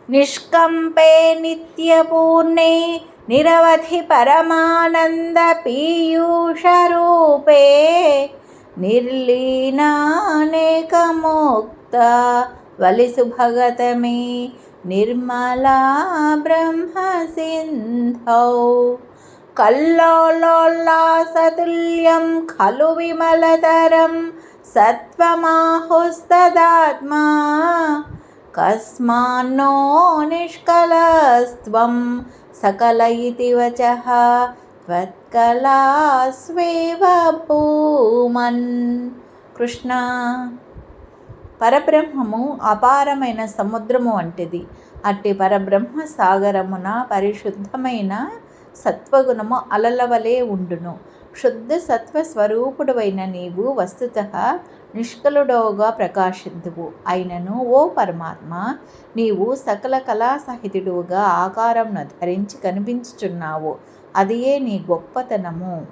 నిష్కంపే నిత్యపూర్ణే నిరవధి పరమానంద పీయూషరూపే నిర్లీనానేకముక్త వలిసు భగతమే నిర్మలా బ్రహ్మ సింధౌ కల్లోలోల్లాసతుల్యం ఖలు విమలతరం సత్వమాహుస్తదాత్మా కస్మాన్నో నిష్కలస్త్వం సకల ఇతి వచః త్వత్కలాస్వేవ భూమన్. కృష్ణ, పరబ్రహ్మము అపారమైన సముద్రము వంటిది. అట్టి పరబ్రహ్మ సాగరమున పరిశుద్ధమైన సత్వగుణము అలల వలె ఉండును. శుద్ధ సత్వ స్వరూపుడువైన నీవు వస్తుతః నిష్కలుడవుగా ప్రకాశింతువు. అయినను ఓ పరమాత్మ, నీవు సకల కళాసహితుడుగా ఆకారంను ధరించి కనిపించుచున్నావు. అదియే నీ గొప్పతనము.